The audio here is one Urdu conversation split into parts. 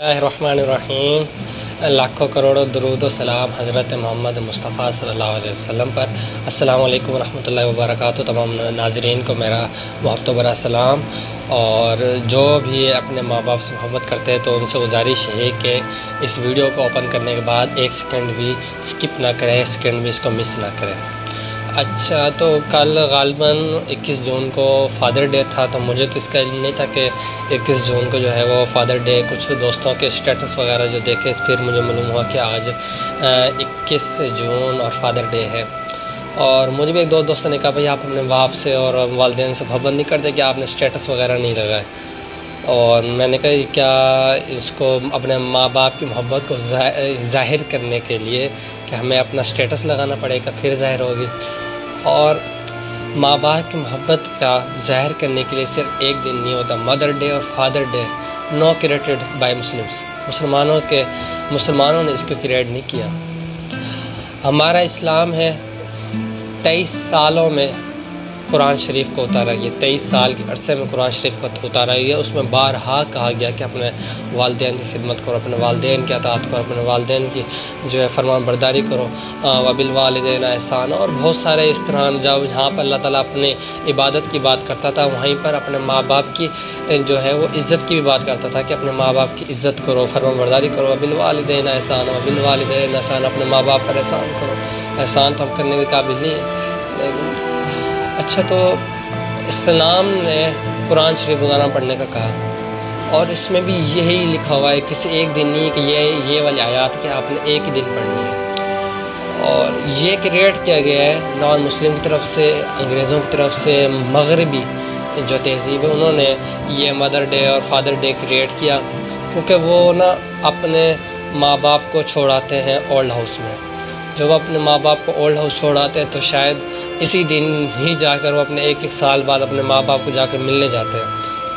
الرحمن لاکھوں کروڑوں درود و سلام حضرت محمد مصطفیٰ صلی اللہ علیہ وسلم پر۔ السلام علیکم ورحمۃ اللہ وبرکاتہ۔ تمام ناظرین کو میرا بہت بڑا سلام، اور جو بھی اپنے ماں باپ سے محبت کرتے ہیں تو ان سے گزارش ہے کہ اس ویڈیو کو اوپن کرنے کے بعد ایک سیکنڈ بھی سکپ نہ کریں، ایک سیکنڈ بھی اس کو مس نہ کریں۔ اچھا، تو کل غالباً 21 جون کو فادر ڈے تھا، تو مجھے تو اس کا علم نہیں تھا کہ 21 جون کو جو ہے وہ فادر ڈے۔ کچھ دوستوں کے اسٹیٹس وغیرہ جو دیکھے پھر مجھے معلوم ہوا کہ آج 21 جون اور فادر ڈے ہے۔ اور مجھے بھی ایک دو دوستوں نے کہا بھائی آپ اپنے باپ سے اور والدین سے محبت نہیں کرتے کہ آپ نے اسٹیٹس وغیرہ نہیں لگائے؟ اور میں نے کہا کیا اس کو اپنے ماں باپ کی محبت کو ظاہر کرنے کے لیے کہ ہمیں اپنا اسٹیٹس لگانا پڑے گا پھر ظاہر ہوگی؟ اور ماں باپ کی محبت کا ظاہر کرنے کے لیے صرف ایک دن نہیں ہوتا۔ مدر ڈے اور father day no created by Muslims, مسلمانوں نے اس کو کریٹ نہیں کیا۔ ہمارا اسلام ہے 23 سالوں میں قرآن شریف کو اتارا گیا، 23 سال کے عرصے میں قرآن شریف کو اتارا گیا۔ اس میں بارہا کہا گیا کہ اپنے والدین کی خدمت کرو، اپنے والدین کی اطاعت کرو، اپنے والدین کی جو ہے فرمان برداری کرو، وبالوالدین احسان، اور بہت سارے اس طرح جہاں پر اللہ تعالیٰ اپنے عبادت کی بات کرتا تھا وہیں پر اپنے ماں باپ کی جو ہے وہ عزت کی بھی بات کرتا تھا کہ اپنے ماں باپ کی عزت کرو، فرمان برداری کرو، وبالوالدین احسان، وبالوالدین احسان، اپنے ماں باپ پر احسان کرو۔ احسان تو ہم کرنے کے قابل نہیں ہے۔ اچھا، تو اسلام نے قرآن شریف روزانہ پڑھنے کا کہا، اور اس میں بھی یہی لکھا ہوا ہے، کسی ایک دن نہیں کہ یہ والی آیات کہ آپ نے ایک ہی دن پڑھنی ہے۔ اور یہ کریٹ کیا گیا ہے نان مسلم کی طرف سے، انگریزوں کی طرف سے، مغربی جو تہذیب ہے انہوں نے یہ مدر ڈے اور فادر ڈے کریٹ کیا، کیونکہ وہ اپنے ماں باپ کو چھوڑاتے ہیں اولڈ ہاؤس میں۔ جب وہ اپنے ماں باپ کو اولڈ ہاؤس چھوڑاتے ہیں تو شاید اسی دن ہی جا کر وہ اپنے ایک سال بعد اپنے ماں باپ کو جا کے ملنے جاتے ہیں،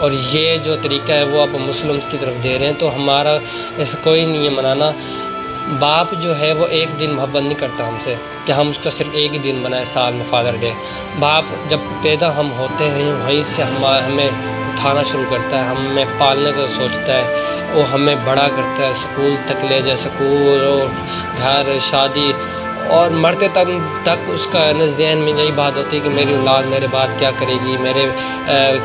اور یہ جو طریقہ ہے وہ آپ مسلمس کی طرف دے رہے ہیں۔ تو ہمارا ایسا کوئی نہیں ہے منانا۔ باپ جو ہے وہ ایک دن محبت نہیں کرتا ہم سے کہ ہم اس کا صرف ایک ہی دن منائے سال میں فادر ڈے۔ باپ جب پیدا ہم ہوتے ہیں وہیں سے ہمیں اٹھانا شروع کرتا ہے، ہمیں پالنے کا سوچتا ہے، وہ ہمیں بڑا کرتا ہے، اسکول تک لے جائے، اسکول اور گھر، شادی، اور مرتے تک اس کا ذہن میں یہی بات ہوتی ہے کہ میری اولاد میرے بعد کیا کرے گی، میرے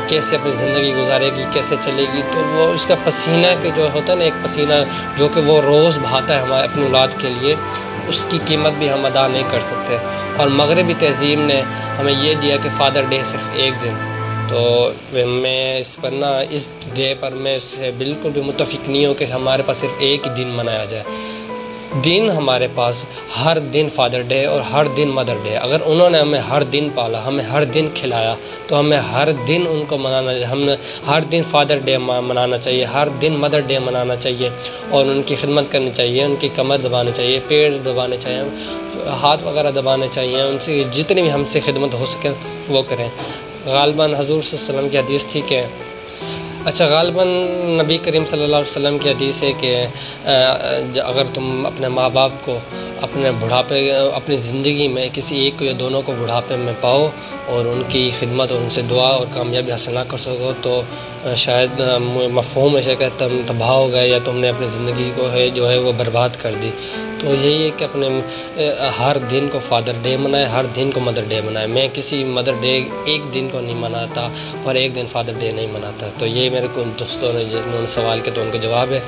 کیسے اپنی زندگی گزارے گی، کیسے چلے گی۔ تو وہ اس کا پسینہ کے جو ہوتا ہے نا، ایک پسینہ جو کہ وہ روز بہاتا ہے ہمارے اپنی اولاد کے لیے، اس کی قیمت بھی ہم ادا نہیں کر سکتے۔ اور مغربی تہذیب نے ہمیں یہ دیا کہ فادر ڈے صرف ایک دن۔ تو میں اس ڈے پر میں اس سے بالکل بھی متفق نہیں ہوں کہ ہمارے پاس صرف ایک ہی دن منایا جائے۔ دن ہمارے پاس ہر دن فادر ڈے اور ہر دن مدر ڈے۔ اگر انہوں نے ہمیں ہر دن پالا، ہمیں ہر دن کھلایا، تو ہمیں ہر دن ان کو منانا چاہیے، ہمیں ہر دن فادر ڈے منانا چاہیے، ہر دن مدر ڈے منانا چاہیے، اور ان کی خدمت کرنی چاہیے، ان کی کمر دبانے چاہیے، پیڑ دبانے چاہیے، ہاتھ وغیرہ دبانے چاہیے، ان سے جتنی بھی ہم سے خدمت ہو سکے وہ کریں۔ غالباً حضور صلی اللہ علیہ وسلم کی حدیث تھی کہ غالباً نبی کریم صلی اللہ علیہ وسلم کی حدیث ہے کہ اگر تم اپنے ماں باپ کو اپنے بڑھاپے، اپنی زندگی میں کسی ایک کو یا دونوں کو بڑھاپے میں پاؤ اور ان کی خدمت اور ان سے دعا اور کامیابی حاصل نہ کر سکو تو شاید مفہوم ہے کہ تم تباہ ہو گئے یا تم نے اپنی زندگی کو جو ہے وہ برباد کر دی۔ تو یہی ہے کہ اپنے ہر دن کو فادر ڈے منائے، ہر دن کو مدر ڈے منائے۔ میں کسی مدر ڈے ایک دن کو نہیں مناتا اور ایک دن فادر ڈے نہیں مناتا۔ تو یہ میرے کو دوستوں نے جنہوں نے سوال کیا تو ان کا جواب ہے۔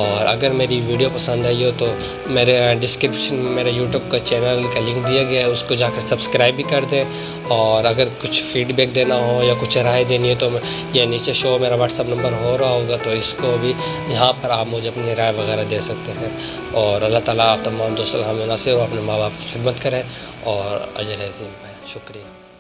اور اگر میری ویڈیو پسند آئی ہو تو میرے ڈسکرپشن میں میرے یوٹیوب کا چینل کا لنک دیا گیا ہے، اس کو جا کر سبسکرائب بھی کر دیں۔ اور اگر کچھ فیڈ بیک دینا ہو یا کچھ رائے دینی ہے تو یہ نیچے شو میرا واٹس ایپ نمبر ہو رہا ہوگا، تو اس کو بھی یہاں پر آپ مجھے اپنی رائے وغیرہ دے سکتے ہیں۔ اور اللہ تعالیٰ آپ تمام دوستوں ہمیں ناصر اور اپنے ماں باپ کی خدمت کریں اور اجر عظیم پائیں۔ شکریہ۔